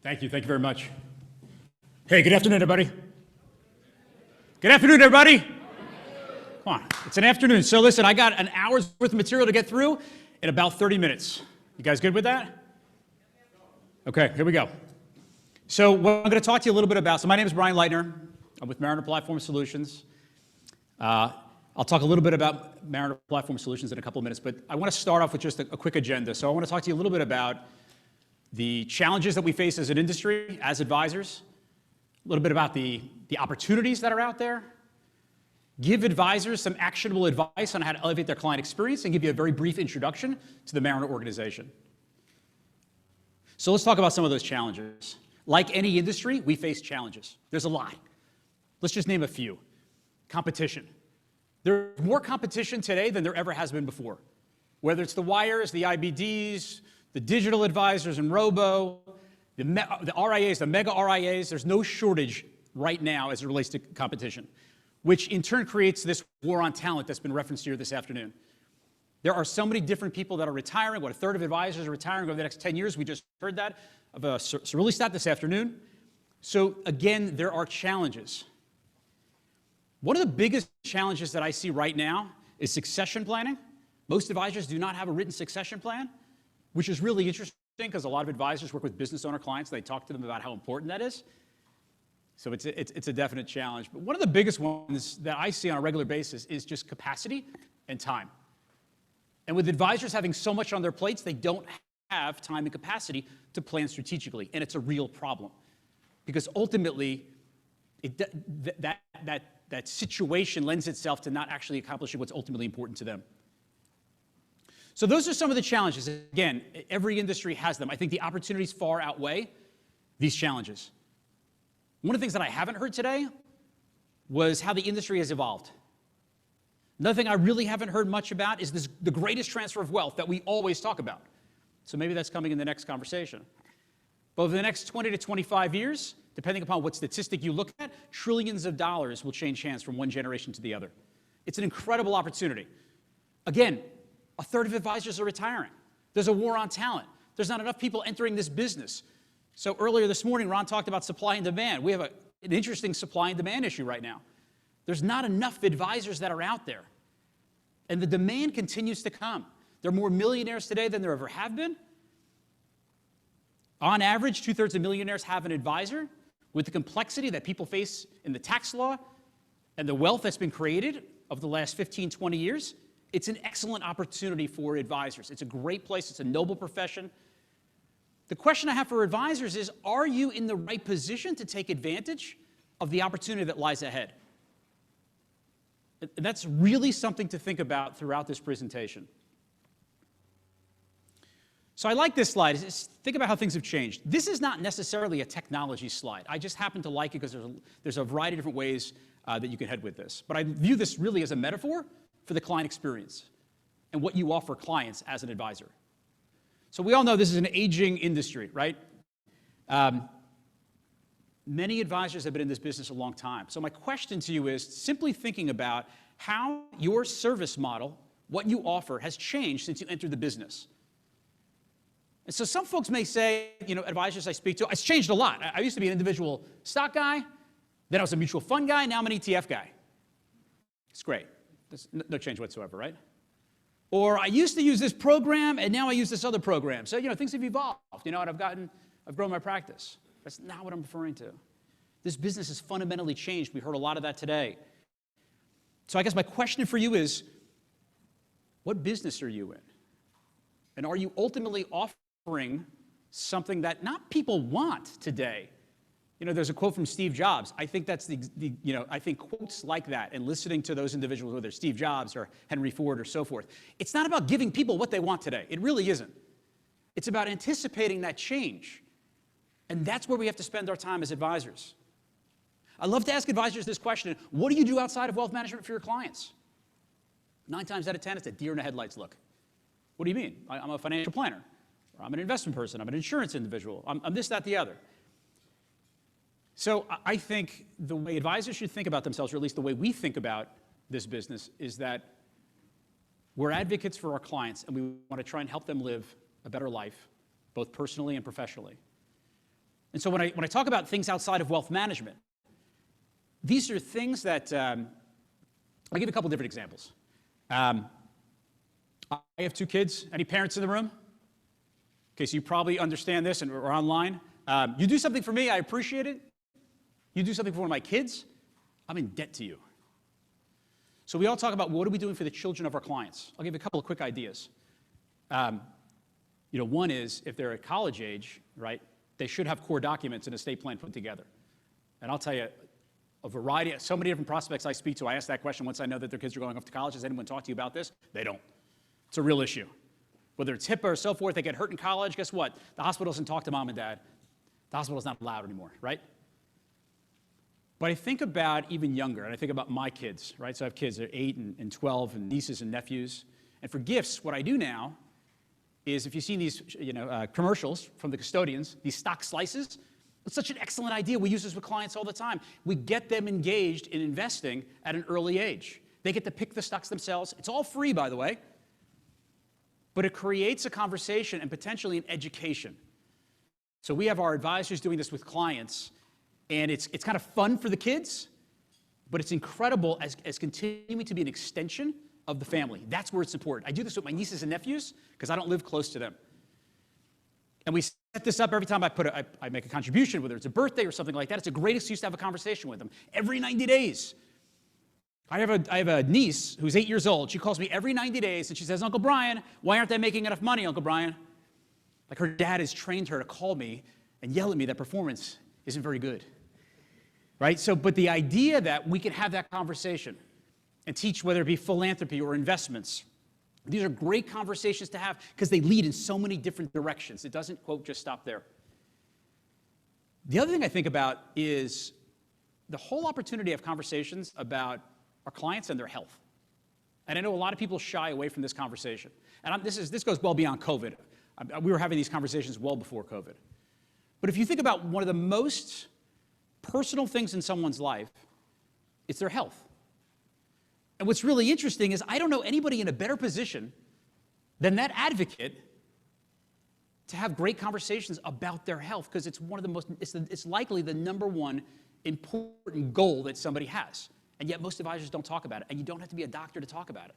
Thank you. Thank you very much. Hey, good afternoon, everybody. Good afternoon, everybody. Come on, it's an afternoon. So listen, I got an hour's worth of material to get through in about 30 minutes. You guys good with that? Okay, here we go. So what I'm going to talk to you a little bit about, so my name is Brian Leitner. I'm with Mariner Platform Solutions. I'll talk a little bit about Mariner Platform Solutions in a couple of minutes, but I want to start off with just a quick agenda. So I want to talk to you a little bit about the challenges that we face as an industry, as advisors, a little bit about the opportunities that are out there, give advisors some actionable advice on how to elevate their client experience, and give you a very brief introduction to the Mariner organization. So let's talk about some of those challenges. Like any industry, we face challenges. There's a lot. Let's just name a few. Competition. There's more competition today than there ever has been before. Whether it's the wires, the IBDs, the digital advisors and robo, the RIAs, the mega RIAs, there's no shortage right now as it relates to competition, which in turn creates this war on talent that's been referenced here this afternoon. There are so many different people that are retiring. What, a third of advisors are retiring over the next 10 years? We just heard that of a Cerulli stat this afternoon. So again, there are challenges. One of the biggest challenges that I see right now is succession planning. Most advisors do not have a written succession plan, which is really interesting because a lot of advisors work with business owner clients. They talk to them about how important that is. So it's a definite challenge. But one of the biggest ones that I see on a regular basis is just capacity and time. And with advisors having so much on their plates, they don't have time and capacity to plan strategically. And it's a real problem because ultimately that situation lends itself to not actually accomplishing what's ultimately important to them. So those are some of the challenges. Again, every industry has them. I think the opportunities far outweigh these challenges. One of the things that I haven't heard today was how the industry has evolved. Another thing I really haven't heard much about is the greatest transfer of wealth that we always talk about. So maybe that's coming in the next conversation. But over the next 20 to 25 years, depending upon what statistic you look at, trillions of dollars will change hands from one generation to the other. It's an incredible opportunity. Again, a third of advisors are retiring. There's a war on talent. There's not enough people entering this business. So earlier this morning, Ron talked about supply and demand. We have an interesting supply and demand issue right now. There's not enough advisors that are out there. And the demand continues to come. There are more millionaires today than there ever have been. On average, 2/3 of millionaires have an advisor. With the complexity that people face in the tax law and the wealth that's been created over the last 15, 20 years, it's an excellent opportunity for advisors. It's a great place. It's a noble profession. The question I have for advisors is, are you in the right position to take advantage of the opportunity that lies ahead? And that's really something to think about throughout this presentation. So I like this slide. Think about how things have changed. This is not necessarily a technology slide. I just happen to like it because there's a variety of different ways that you can head with this. But I view this really as a metaphor for the client experience and what you offer clients as an advisor. So we all know this is an aging industry, right? Many advisors have been in this business a long time. So my question to you is simply thinking about how your service model, what you offer, has changed since you entered the business. And so some folks may say, advisors I speak to, it's changed a lot. I used to be an individual stock guy, then I was a mutual fund guy, now I'm an ETF guy. It's great. There's no change whatsoever, right? Or I used to use this program, and now I use this other program. So, things have evolved, and I've grown my practice. That's not what I'm referring to. This business has fundamentally changed. We heard a lot of that today. So I guess my question for you is, what business are you in? And are you ultimately offering something that not people want today? There's a quote from Steve Jobs. I think that's I think quotes like that and listening to those individuals, whether it's Steve Jobs or Henry Ford or so forth, it's not about giving people what they want today. It really isn't. It's about anticipating that change. And that's where we have to spend our time as advisors. I love to ask advisors this question: what do you do outside of wealth management for your clients? 9 times out of 10, it's a deer in the headlights look. What do you mean? I'm a financial planner, or I'm an investment person, I'm an insurance individual, I'm this, that, the other. So I think the way advisors should think about themselves, or at least the way we think about this business, is that we're advocates for our clients, and we want to try and help them live a better life, both personally and professionally. And so when I talk about things outside of wealth management, these are things that, I'll give you a couple different examples. I have 2 kids. Any parents in the room? Okay, so you probably understand this and are online. You do something for me, I appreciate it. You do something for one of my kids, I'm in debt to you. So we all talk about what are we doing for the children of our clients. I'll give you a couple of quick ideas. One is if they're at college age, right, they should have core documents and estate plan put together. And I'll tell you, a variety, so many different prospects I speak to, I ask that question once I know that their kids are going off to college. Has anyone talked to you about this? They don't. It's a real issue. Whether it's HIPAA or so forth, they get hurt in college, guess what? The hospital doesn't talk to mom and dad. The hospital is not allowed anymore, right? But I think about even younger, and I think about my kids, right? So I have kids, they're 8 and 12, and nieces and nephews. And for gifts, what I do now is if you've seen these commercials from the custodians, these stock slices, it's such an excellent idea. We use this with clients all the time. We get them engaged in investing at an early age. They get to pick the stocks themselves. It's all free, by the way. But it creates a conversation and potentially an education. So we have our advisors doing this with clients, and it's kind of fun for the kids, but it's incredible as continuing to be an extension of the family. That's where it's important. I do this with my nieces and nephews because I don't live close to them. And we set this up every time I make a contribution, whether it's a birthday or something like that. It's a great excuse to have a conversation with them. Every 90 days. I have a niece who's 8 years old. She calls me every 90 days and she says, Uncle Brian, why aren't they making enough money, Uncle Brian? Like her dad has trained her to call me and yell at me that performance isn't very good. Right? So, but the idea that we can have that conversation and teach whether it be philanthropy or investments, these are great conversations to have because they lead in so many different directions. It doesn't, quote, just stop there. The other thing I think about is the whole opportunity of conversations about our clients and their health. And I know a lot of people shy away from this conversation. And this goes well beyond COVID. We were having these conversations well before COVID. But if you think about one of the most personal things in someone's life, it's their health. And what's really interesting is I don't know anybody in a better position than that advocate to have great conversations about their health because it's one of the most, it's likely the number one important goal that somebody has. And yet most advisors don't talk about it. And you don't have to be a doctor to talk about it.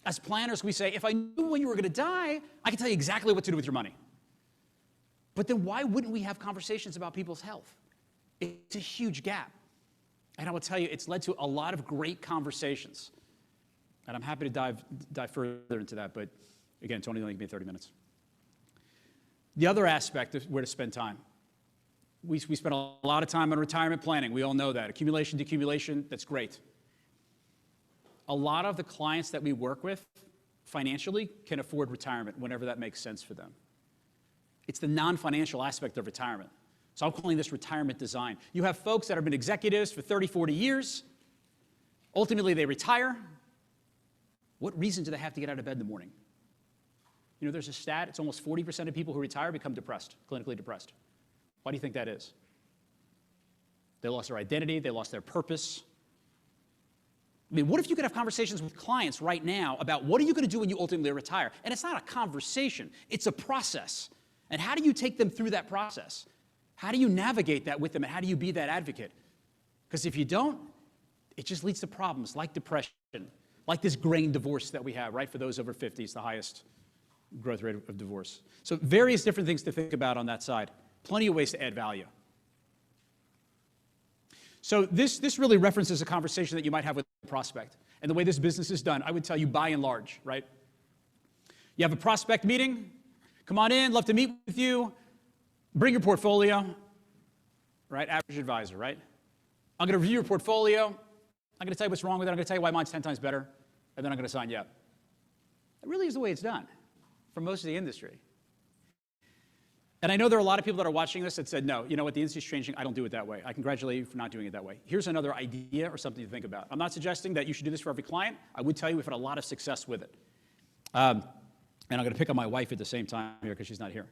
As planners, we say, if I knew when you were going to die, I could tell you exactly what to do with your money. But then why wouldn't we have conversations about people's health? It's a huge gap. And I will tell you, it's led to a lot of great conversations. And I'm happy to dive further into that. But again, Tony only gave me 30 minutes. The other aspect of where to spend time. We spend a lot of time on retirement planning. We all know that. Accumulation, decumulation, that's great. A lot of the clients that we work with financially can afford retirement whenever that makes sense for them. It's the non-financial aspect of retirement. So I'm calling this retirement design. You have folks that have been executives for 30, 40 years. Ultimately, they retire. What reason do they have to get out of bed in the morning? You know, there's a stat, it's almost 40% of people who retire become depressed, clinically depressed. Why do you think that is? They lost their identity, they lost their purpose. I mean, what if you could have conversations with clients right now about what are you going to do when you ultimately retire? And it's not a conversation, it's a process. And how do you take them through that process? How do you navigate that with them, and how do you be that advocate? Because if you don't, it just leads to problems like depression, like this grain divorce that we have, right? For those over 50, it's the highest growth rate of divorce. So various different things to think about on that side. Plenty of ways to add value. So this really references a conversation that you might have with a prospect. And the way this business is done, I would tell you by and large, right? You have a prospect meeting, come on in, love to meet with you, bring your portfolio, right? Average advisor, right? I'm going to review your portfolio, I'm going to tell you what's wrong with it, I'm going to tell you why mine's 10 times better, and then I'm going to sign you up. That really is the way it's done for most of the industry. And I know there are a lot of people that are watching this that said, no, you know what, the industry's changing, I don't do it that way. I congratulate you for not doing it that way. Here's another idea or something to think about. I'm not suggesting that you should do this for every client. I would tell you we've had a lot of success with it. And I'm going to pick on my wife at the same time here because she's not here.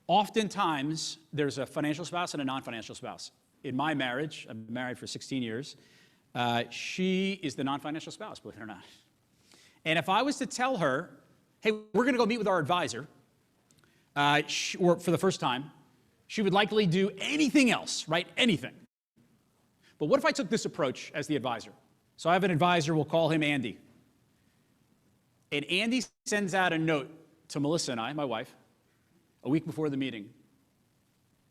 Oftentimes, there's a financial spouse and a non-financial spouse. In my marriage, I've been married for 16 years, she is the non-financial spouse, believe it or not. And if I was to tell her, hey, we're going to go meet with our advisor, or for the first time, She would likely do anything else, right? Anything. But what if I took this approach as the advisor? So I have an advisor, we'll call him Andy. And Andy sends out a note to Melissa and I, my wife, a week before the meeting.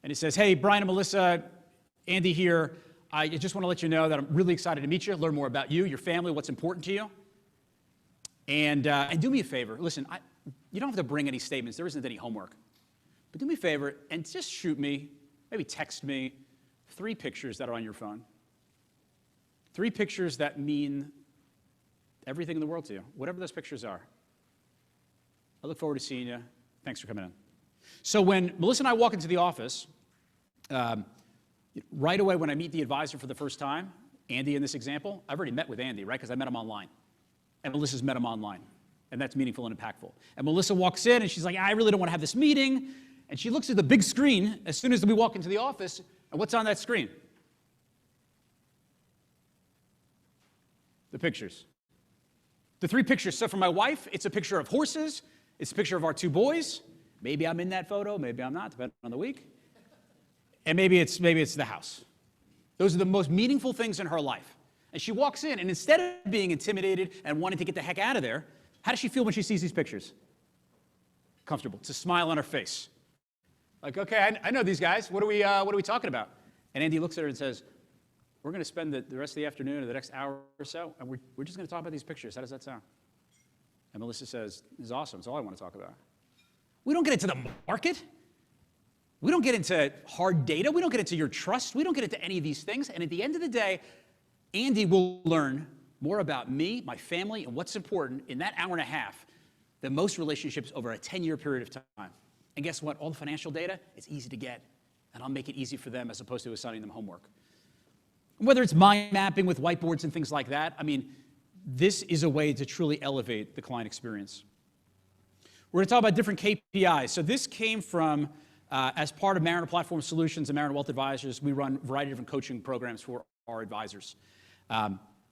And he says, hey, Brian and Melissa, Andy here. I just want to let you know that I'm really excited to meet you, learn more about you, your family, what's important to you. And do me a favor. Listen, you don't have to bring any statements. There isn't any homework. But do me a favor and just shoot me, maybe text me, 3 pictures that are on your phone. 3 pictures that mean everything in the world to you, whatever those pictures are. I look forward to seeing you. Thanks for coming in. So when Melissa and I walk into the office, right away when I meet the advisor for the first time, Andy in this example, I've already met with Andy, right? Because I met him online. And Melissa's met him online. And that's meaningful and impactful. And Melissa walks in and she's like, I really don't want to have this meeting. And she looks at the big screen as soon as we walk into the office. And what's on that screen? The pictures. The 3 pictures. So for my wife, it's a picture of horses. It's a picture of our 2 boys. Maybe I'm in that photo. Maybe I'm not, depending on the week. And maybe it's the house. Those are the most meaningful things in her life. And she walks in, and instead of being intimidated and wanting to get the heck out of there, how does she feel when she sees these pictures? Comfortable. It's a smile on her face. Like, okay, I know these guys. What are we talking about? And Andy looks at her and says, we're going to spend the rest of the afternoon or the next hour or so, and we're just going to talk about these pictures. How does that sound? And Melissa says, this is awesome. It's all I want to talk about. We don't get into the market. We don't get into hard data. We don't get into your trust. We don't get into any of these things. And at the end of the day, Andy will learn more about me, my family, and what's important in that hour and a half than most relationships over a 10-year period of time. And guess what? All the financial data, it's easy to get. And I'll make it easy for them as opposed to assigning them homework. Whether it's mind mapping with whiteboards and things like that, I mean, this is a way to truly elevate the client experience. We're going to talk about different KPIs. So this came from, as part of Mariner Platform Solutions and Mariner Wealth Advisors, we run a variety of different coaching programs for our advisors.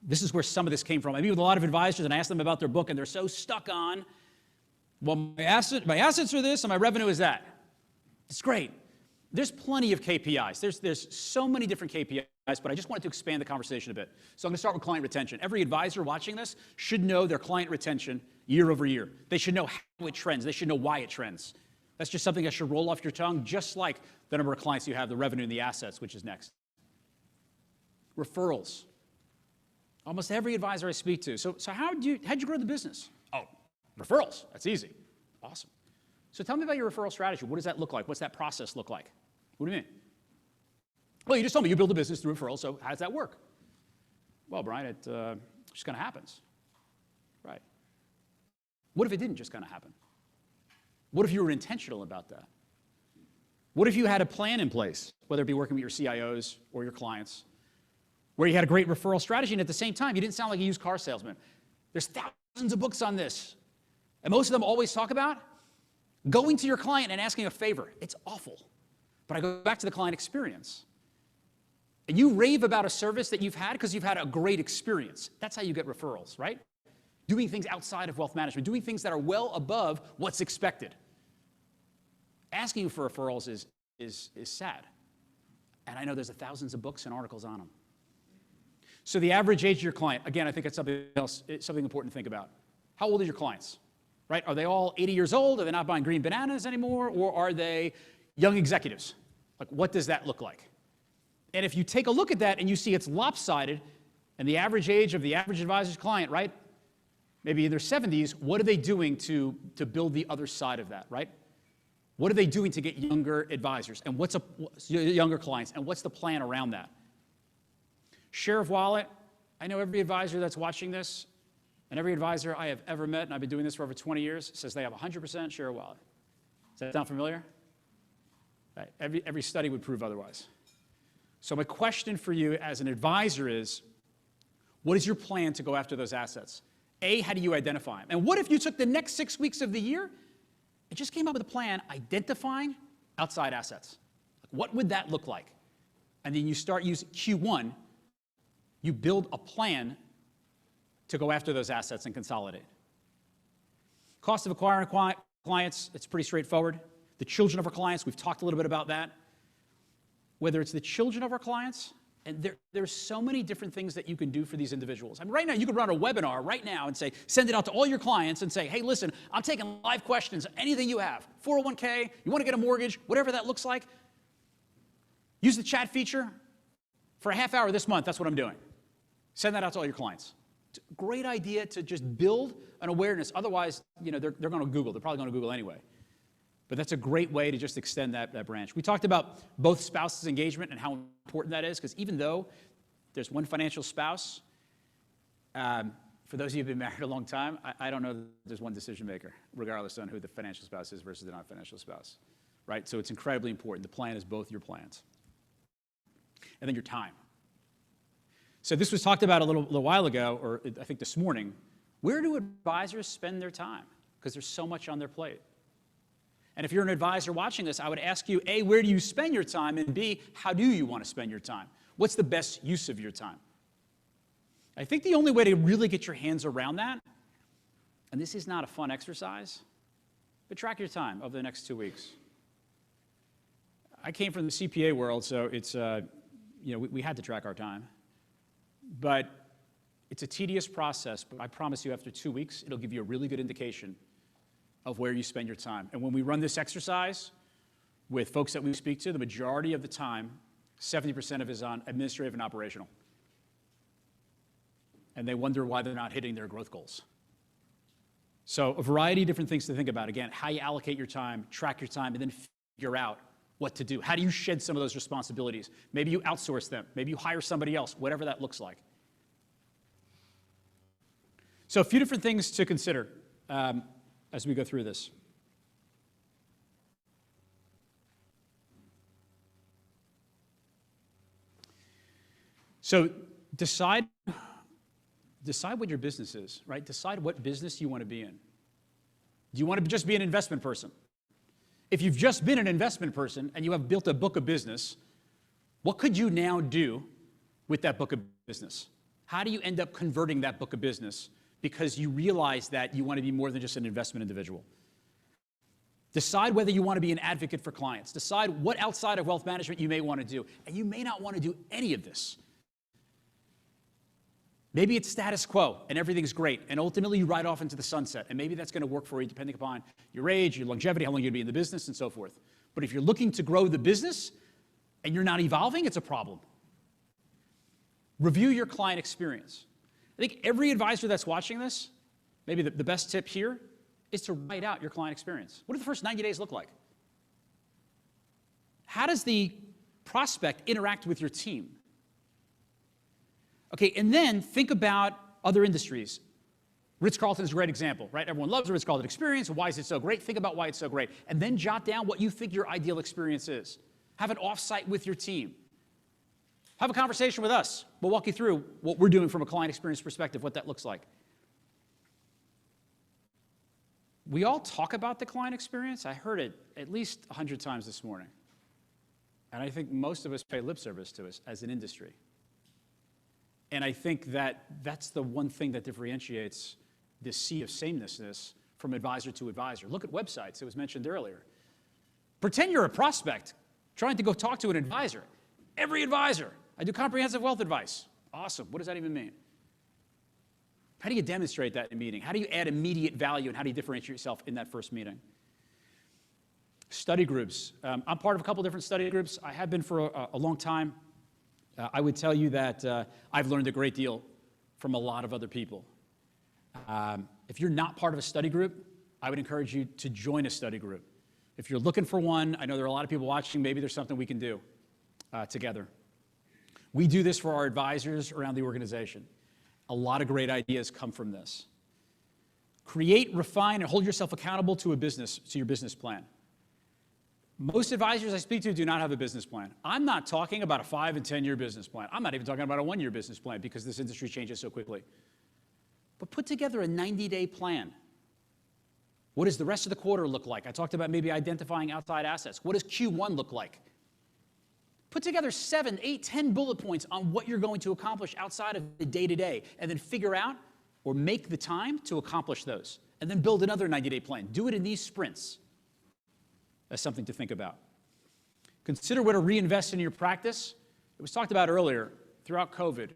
This is where some of this came from. I meet with a lot of advisors and I ask them about their book and they're so stuck on, well, my assets are this and my revenue is that. It's great. There's plenty of KPIs. There's so many different KPIs, but I just wanted to expand the conversation a bit. So I'm going to start with client retention. Every advisor watching this should know their client retention year over year. They should know how it trends. They should know why it trends. That's just something that should roll off your tongue, just like the number of clients you have, the revenue and the assets, which is next. Referrals. Almost every advisor I speak to. So how'd you grow the business? Oh, referrals. That's easy. Awesome. So tell me about your referral strategy. What does that look like? What's that process look like? What do you mean? Well, you just told me you build a business through referrals, so how does that work? Well, Brian, it just kind of happens. Right. What if it didn't just kind of happen? What if you were intentional about that? What if you had a plan in place, whether it be working with your CIOs or your clients, where you had a great referral strategy, and at the same time, you didn't sound like a used car salesman? There's thousands of books on this, and most of them always talk about going to your client and asking a favor. It's awful. But I go back to the client experience. And you rave about a service that you've had because you've had a great experience. That's how you get referrals, right? Doing things outside of wealth management, doing things that are well above what's expected. Asking for referrals is sad. And I know there's thousands of books and articles on them. So the average age of your client, again, I think it's something else, it's something important to think about. How old are your clients? Right? Are they all 80 years old? Are they not buying green bananas anymore? Or are they young executives? Like, what does that look like? And if you take a look at that and you see it's lopsided, and the average age of the average advisor's client, right, maybe in their 70s, what are they doing to build the other side of that, right? What are they doing to get younger advisors and younger clients, and what's the plan around that? Share of wallet. I know every advisor that's watching this, and every advisor I have ever met, and I've been doing this for over 20 years, says they have 100% share of wallet. Does that sound familiar? Right. Every study would prove otherwise. So my question for you as an advisor is, what is your plan to go after those assets? A, how do you identify them? And what if you took the next 6 weeks of the year and just came up with a plan identifying outside assets? Like, what would that look like? And then you start using Q1, you build a plan to go after those assets and consolidate. Cost of acquiring clients, it's pretty straightforward. The children of our clients, we've talked a little bit about that. whether it's the children of our clients, and there's so many different things that you can do for these individuals. I mean, right now, you could run a webinar right now and say, send it out to all your clients and say, hey, listen, I'm taking live questions, anything you have, 401k, you want to get a mortgage, whatever that looks like. Use the chat feature for a half hour this month. That's what I'm doing. Send that out to all your clients. It's a great idea to just build an awareness. Otherwise, they're going to Google. They're probably going to Google anyway. But that's a great way to just extend that branch. We talked about both spouses' engagement and how important that is, because even though there's one financial spouse, for those of you who've been married a long time, I don't know that there's one decision maker, regardless on who the financial spouse is versus the non-financial spouse, right? So it's incredibly important. The plan is both your plans. And then your time. So this was talked about a little while ago, or I think this morning. Where do advisors spend their time? Because there's so much on their plate. And if you're an advisor watching this, I would ask you, A, where do you spend your time? And B, how do you want to spend your time? What's the best use of your time? I think the only way to really get your hands around that, and this is not a fun exercise, but track your time over the next 2 weeks. I came from the CPA world, so it's, we had to track our time. But it's a tedious process, but I promise you after 2 weeks, it'll give you a really good indication of where you spend your time. And when we run this exercise with folks that we speak to, the majority of the time, 70% of it is on administrative and operational. And they wonder why they're not hitting their growth goals. So a variety of different things to think about. Again, how you allocate your time, track your time, and then figure out what to do. How do you shed some of those responsibilities? Maybe you outsource them. Maybe you hire somebody else, whatever that looks like. So a few different things to consider as we go through this. So decide what your business is, right? Decide what business you want to be in. Do you want to just be an investment person? If you've just been an investment person and you have built a book of business, what could you now do with that book of business? How do you end up converting that book of business because you realize that you want to be more than just an investment individual? Decide whether you want to be an advocate for clients. Decide what outside of wealth management you may want to do. And you may not want to do any of this. Maybe it's status quo and everything's great, and ultimately you ride off into the sunset, and maybe that's going to work for you depending upon your age, your longevity, how long you're going to be in the business, and so forth. But if you're looking to grow the business and you're not evolving, it's a problem. Review your client experience. I think every advisor that's watching this, maybe the best tip here is to write out your client experience. What do the first 90 days look like? How does the prospect interact with your team? Okay, and then think about other industries. Ritz-Carlton is a great example, right? Everyone loves the Ritz-Carlton experience. Why is it so great? Think about why it's so great. And then jot down what you think your ideal experience is. Have an offsite with your team. Have a conversation with us. We'll walk you through what we're doing from a client experience perspective, what that looks like. We all talk about the client experience. I heard it at least 100 times this morning. And I think most of us pay lip service to us as an industry. And I think that that's the one thing that differentiates this sea of sameness from advisor to advisor. Look at websites. It was mentioned earlier. Pretend you're a prospect trying to go talk to an advisor. Every advisor. I do comprehensive wealth advice. Awesome. What does that even mean? How do you demonstrate that in a meeting? How do you add immediate value, and how do you differentiate yourself in that first meeting? Study groups. I'm part of a couple different study groups. I have been for a long time. I would tell you that I've learned a great deal from a lot of other people. If you're not part of a study group, I would encourage you to join a study group. If you're looking for one, I know there are a lot of people watching, maybe there's something we can do together. We do this for our advisors around the organization. A lot of great ideas come from this. Create, refine, and hold yourself accountable to your business plan. Most advisors I speak to do not have a business plan. I'm not talking about a 5 and 10-year business plan. I'm not even talking about a 1-year business plan because this industry changes so quickly. But put together a 90-day plan. What does the rest of the quarter look like? I talked about maybe identifying outside assets. What does Q1 look like? Put together 7, 8, 10 bullet points on what you're going to accomplish outside of the day-to-day, and then figure out or make the time to accomplish those. And then build another 90-day plan. Do it in these sprints. That's something to think about. Consider where to reinvest in your practice. It was talked about earlier, throughout COVID,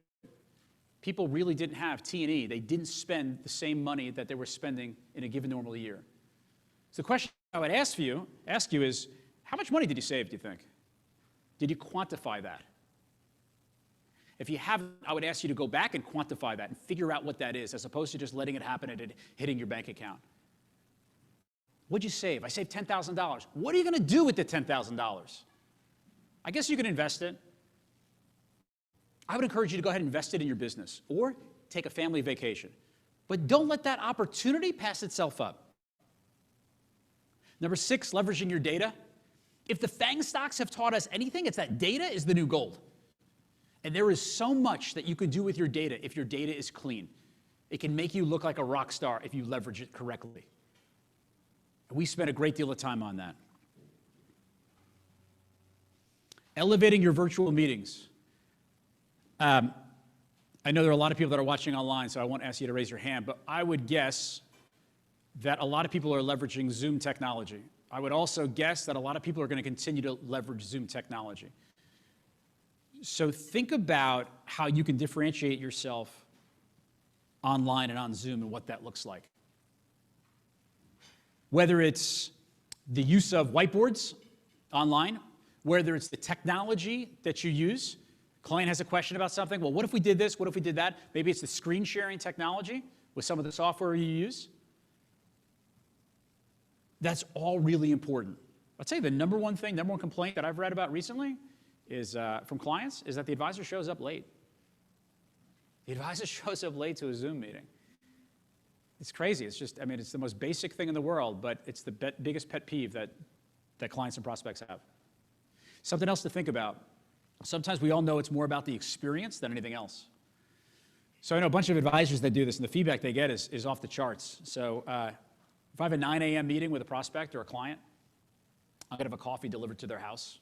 people really didn't have T&E. They didn't spend the same money that they were spending in a given normal year. So the question I would ask you is, how much money did you save, do you think? Did you quantify that? If you haven't, I would ask you to go back and quantify that and figure out what that is, as opposed to just letting it happen and it hitting your bank account. What'd you save? I saved $10,000. What are you going to do with the $10,000? I guess you can invest it. I would encourage you to go ahead and invest it in your business or take a family vacation. But don't let that opportunity pass itself up. Number 6, leveraging your data. If the FANG stocks have taught us anything, it's that data is the new gold. And there is so much that you can do with your data if your data is clean. It can make you look like a rock star if you leverage it correctly. We spend a great deal of time on that. Elevating your virtual meetings. I know there are a lot of people that are watching online, so I won't ask you to raise your hand, but I would guess that a lot of people are leveraging Zoom technology. I would also guess that a lot of people are going to continue to leverage Zoom technology. So think about how you can differentiate yourself online and on Zoom and what that looks like. Whether it's the use of whiteboards online, whether it's the technology that you use. Client has a question about something. Well, what if we did this? What if we did that? Maybe it's the screen sharing technology with some of the software you use. That's all really important. I'd say the number one complaint that I've read about recently is from clients is that the advisor shows up late. The advisor shows up late to a Zoom meeting. It's crazy. It's just, it's the most basic thing in the world, but it's the biggest pet peeve that clients and prospects have. Something else to think about. Sometimes we all know it's more about the experience than anything else. So I know a bunch of advisors that do this, and the feedback they get is off the charts. So if I have a 9 a.m. meeting with a prospect or a client, I'm going to have a coffee delivered to their house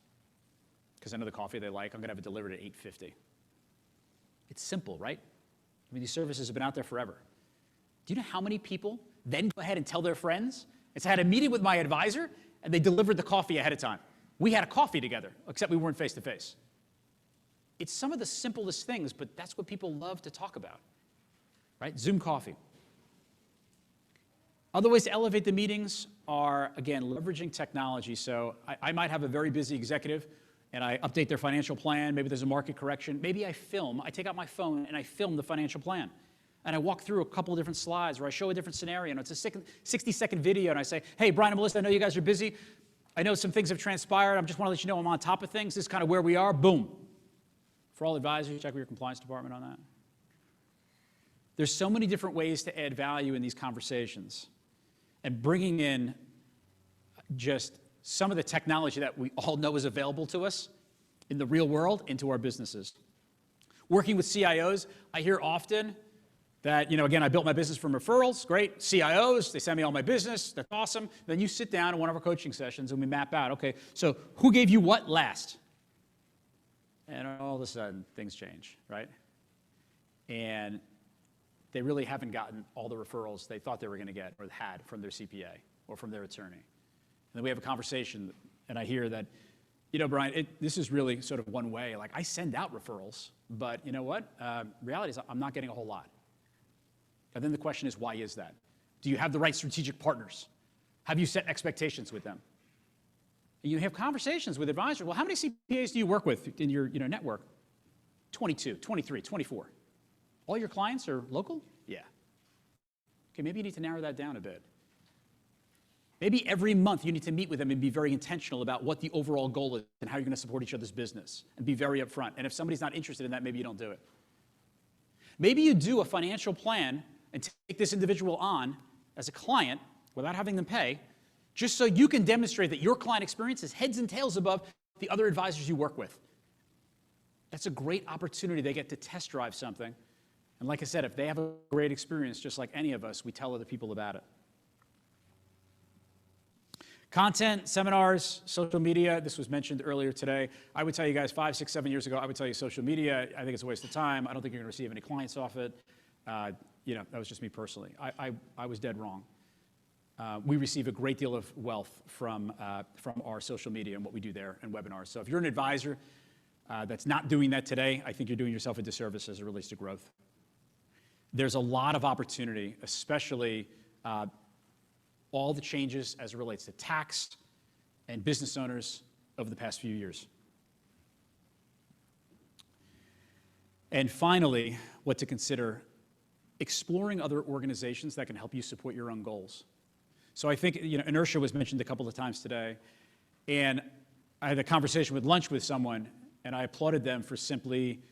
because I know the coffee they like. I'm going to have it delivered at 8:50. It's simple, right? These services have been out there forever. Do you know how many people then go ahead and tell their friends? It's I had a meeting with my advisor, and they delivered the coffee ahead of time. We had a coffee together, except we weren't face-to-face. It's some of the simplest things, but that's what people love to talk about, right? Zoom coffee. Other ways to elevate the meetings are, again, leveraging technology. So I might have a very busy executive, and I update their financial plan. Maybe there's a market correction. Maybe I take out my phone, and I film the financial plan. And I walk through a couple of different slides, or I show a different scenario, and it's a 60-second video, and I say, hey, Brian and Melissa, I know you guys are busy. I know some things have transpired. I just want to let you know I'm on top of things. This is kind of where we are. Boom. For all advisors, check with your compliance department on that. There's so many different ways to add value in these conversations and bringing in just some of the technology that we all know is available to us in the real world into our businesses. Working with CIOs, I hear often that, again, I built my business from referrals, great. CIOs, they send me all my business, that's awesome. Then you sit down in one of our coaching sessions and we map out, okay, so who gave you what last? And all of a sudden, things change, right? And they really haven't gotten all the referrals they thought they were going to get or had from their CPA or from their attorney. And then we have a conversation, and I hear that, Brian, this is really sort of one way. Like, I send out referrals, but you know what? Reality is I'm not getting a whole lot. And then the question is, why is that? Do you have the right strategic partners? Have you set expectations with them? And you have conversations with advisors. Well, how many CPAs do you work with in your network? 22, 23, 24. All your clients are local? Yeah. Okay, maybe you need to narrow that down a bit. Maybe every month you need to meet with them and be very intentional about what the overall goal is and how you're going to support each other's business and be very upfront. And if somebody's not interested in that, maybe you don't do it. Maybe you do a financial plan and take this individual on as a client without having them pay, just so you can demonstrate that your client experience is heads and tails above the other advisors you work with. That's a great opportunity. They get to test drive something. And like I said, if they have a great experience, just like any of us, we tell other people about it. Content, seminars, social media, this was mentioned earlier today. I would tell you guys 5, 6, 7 years ago, I would tell you social media, I think it's a waste of time. I don't think you're going to receive any clients off it. That was just me personally. I was dead wrong. we receive a great deal of wealth from our social media and what we do there and webinars. So if you're an advisor that's not doing that today, I think you're doing yourself a disservice as it relates to growth. There's a lot of opportunity, especially all the changes as it relates to tax and business owners over the past few years. And finally, what to consider, exploring other organizations that can help you support your own goals. So I think, inertia was mentioned a couple of times today, and I had a conversation with lunch with someone, and I applauded them for simply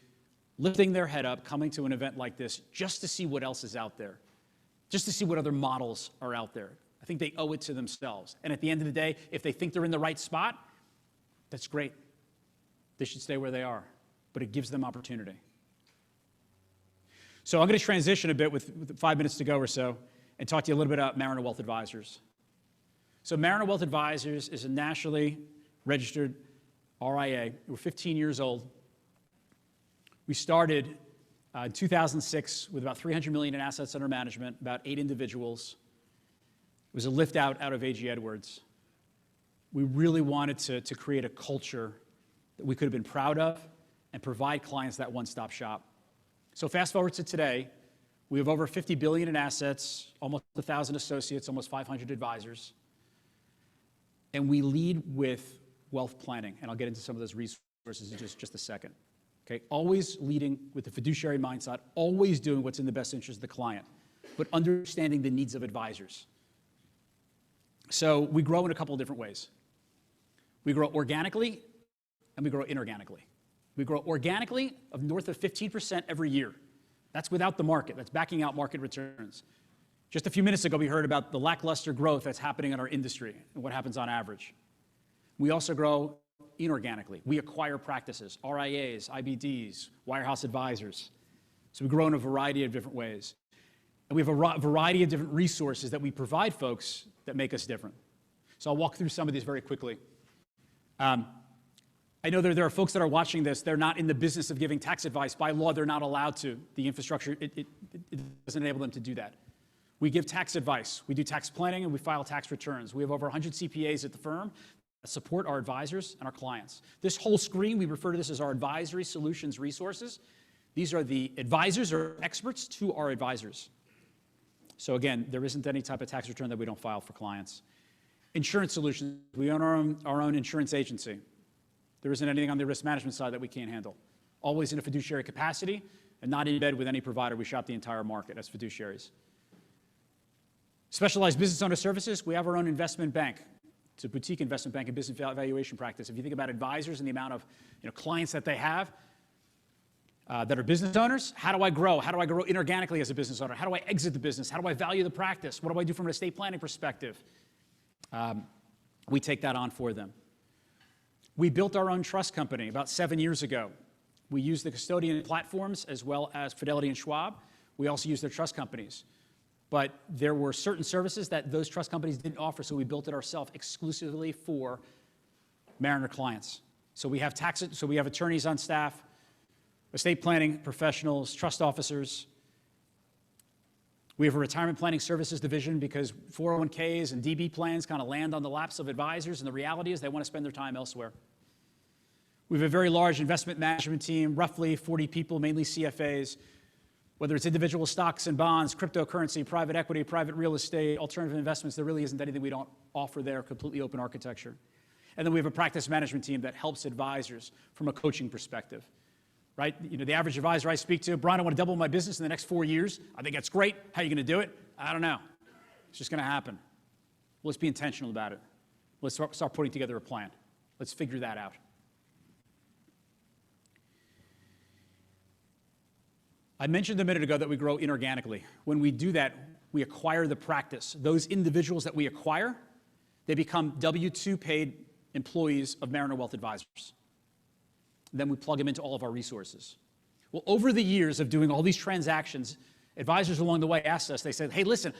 lifting their head up, coming to an event like this, just to see what else is out there, just to see what other models are out there. I think they owe it to themselves. And at the end of the day, if they think they're in the right spot, that's great. They should stay where they are, but it gives them opportunity. So I'm going to transition a bit with 5 minutes to go or so and talk to you a little bit about Mariner Wealth Advisors. So Mariner Wealth Advisors is a nationally registered RIA. We're 15 years old. We started in 2006 with about $300 million in assets under management, about 8 individuals. It was a lift out of A.G. Edwards. We really wanted to create a culture that we could have been proud of and provide clients that one-stop shop. So fast forward to today, we have over $50 billion in assets, almost 1,000 associates, almost 500 advisors. And we lead with wealth planning, and I'll get into some of those resources in just a second. Okay, always leading with the fiduciary mindset, always doing what's in the best interest of the client, but understanding the needs of advisors. So we grow in a couple of different ways. We grow organically, and we grow inorganically. We grow organically of north of 15% every year. That's without the market. That's backing out market returns. Just a few minutes ago, we heard about the lackluster growth that's happening in our industry and what happens on average. We also grow inorganically. We acquire practices, RIAs, IBDs, wirehouse advisors. So we grow in a variety of different ways. And we have a variety of different resources that we provide folks that make us different. So I'll walk through some of these very quickly. I know there are folks that are watching this, they're not in the business of giving tax advice. By law, they're not allowed to. The infrastructure, it doesn't enable them to do that. We give tax advice. We do tax planning, and we file tax returns. We have over 100 CPAs at the firm that support our advisors and our clients. This whole screen, we refer to this as our advisory solutions resources. These are the advisors or experts to our advisors. So again, there isn't any type of tax return that we don't file for clients. Insurance solutions, we own our own insurance agency. There isn't anything on the risk management side that we can't handle. Always in a fiduciary capacity and not in bed with any provider. We shop the entire market as fiduciaries. Specialized business owner services, we have our own investment bank. It's a boutique investment bank and business valuation practice. If you think about advisors and the amount of clients that they have that are business owners, how do I grow? How do I grow inorganically as a business owner? How do I exit the business? How do I value the practice? What do I do from an estate planning perspective? We take that on for them. We built our own trust company about 7 years ago. We use the custodian platforms as well as Fidelity and Schwab. We also use their trust companies. But there were certain services that those trust companies didn't offer, so we built it ourselves exclusively for Mariner clients. So we have attorneys on staff, estate planning professionals, trust officers. We have a retirement planning services division because 401ks and DB plans kind of land on the laps of advisors, and the reality is they want to spend their time elsewhere. We have a very large investment management team, roughly 40 people, mainly CFAs, whether it's individual stocks and bonds, cryptocurrency, private equity, private real estate, alternative investments. There really isn't anything we don't offer there, completely open architecture. And then we have a practice management team that helps advisors from a coaching perspective. Right? The average advisor I speak to, Brian, I want to double my business in the next 4 years. I think that's great. How are you going to do it? I don't know. It's just going to happen. Let's be intentional about it. Let's start putting together a plan. Let's figure that out. I mentioned a minute ago that we grow inorganically. When we do that, we acquire the practice. Those individuals that we acquire, they become W-2 paid employees of Mariner Wealth Advisors. Then we plug them into all of our resources. Well, over the years of doing all these transactions, advisors along the way asked us, they said, hey, listen,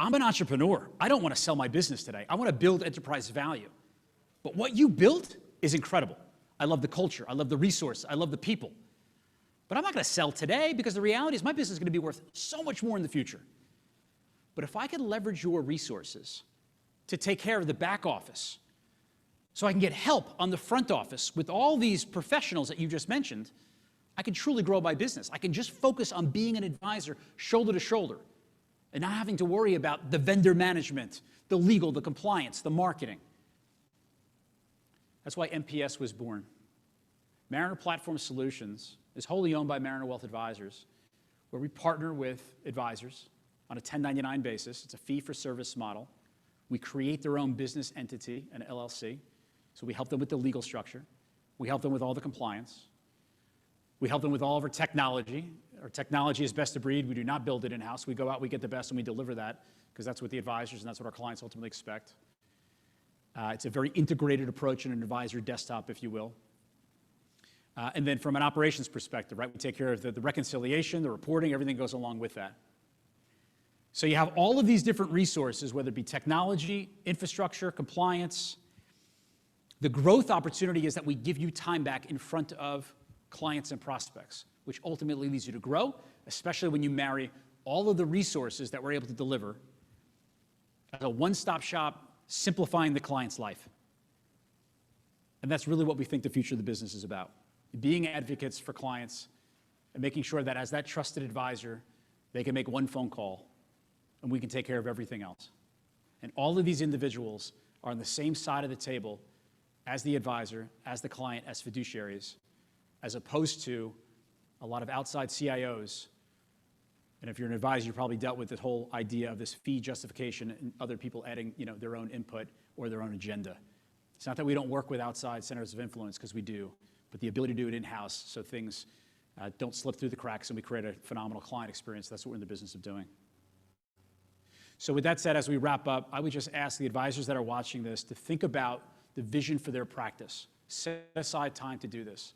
I'm an entrepreneur. I don't want to sell my business today. I want to build enterprise value. But what you built is incredible. I love the culture. I love the resource. I love the people. But I'm not going to sell today because the reality is my business is going to be worth so much more in the future. But if I can leverage your resources to take care of the back office, so I can get help on the front office with all these professionals that you just mentioned, I can truly grow my business. I can just focus on being an advisor shoulder to shoulder and not having to worry about the vendor management, the legal, the compliance, the marketing. That's why MPS was born. Mariner Platform Solutions is wholly owned by Mariner Wealth Advisors, where we partner with advisors on a 1099 basis. It's a fee-for-service model. We create their own business entity, an LLC. So we help them with the legal structure. We help them with all the compliance. We help them with all of our technology. Our technology is best of breed. We do not build it in-house. We go out, we get the best, and we deliver that because that's what the advisors and that's what our clients ultimately expect. It's a very integrated approach in an advisor desktop, if you will. And then from an operations perspective, right, we take care of the reconciliation, the reporting, everything goes along with that. So you have all of these different resources, whether it be technology, infrastructure, compliance. The growth opportunity is that we give you time back in front of clients and prospects, which ultimately leads you to grow, especially when you marry all of the resources that we're able to deliver as a one-stop shop, simplifying the client's life. And that's really what we think the future of the business is about. Being advocates for clients and making sure that as that trusted advisor, they can make one phone call and we can take care of everything else. And all of these individuals are on the same side of the table as the advisor, as the client, as fiduciaries, as opposed to a lot of outside CIOs. And if you're an advisor, you probably dealt with this whole idea of this fee justification and other people adding, their own input or their own agenda. It's not that we don't work with outside centers of influence, because we do, but the ability to do it in-house so things don't slip through the cracks and we create a phenomenal client experience. That's what we're in the business of doing. So with that said, as we wrap up, I would just ask the advisors that are watching this to think about the vision for their practice. Set aside time to do this.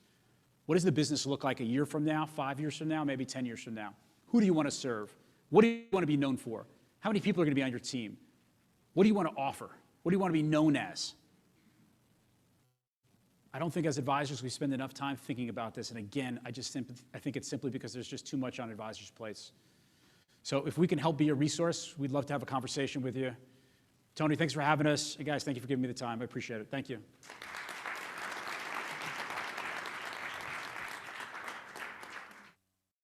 What does the business look like a year from now, 5 years from now, maybe 10 years from now? Who do you want to serve? What do you want to be known for? How many people are going to be on your team? What do you want to offer? What do you want to be known as? I don't think as advisors we spend enough time thinking about this. And again, I think it's simply because there's just too much on advisors' plates. So if we can help be a resource, we'd love to have a conversation with you. Tony, thanks for having us. Hey guys, thank you for giving me the time. I appreciate it. Thank you.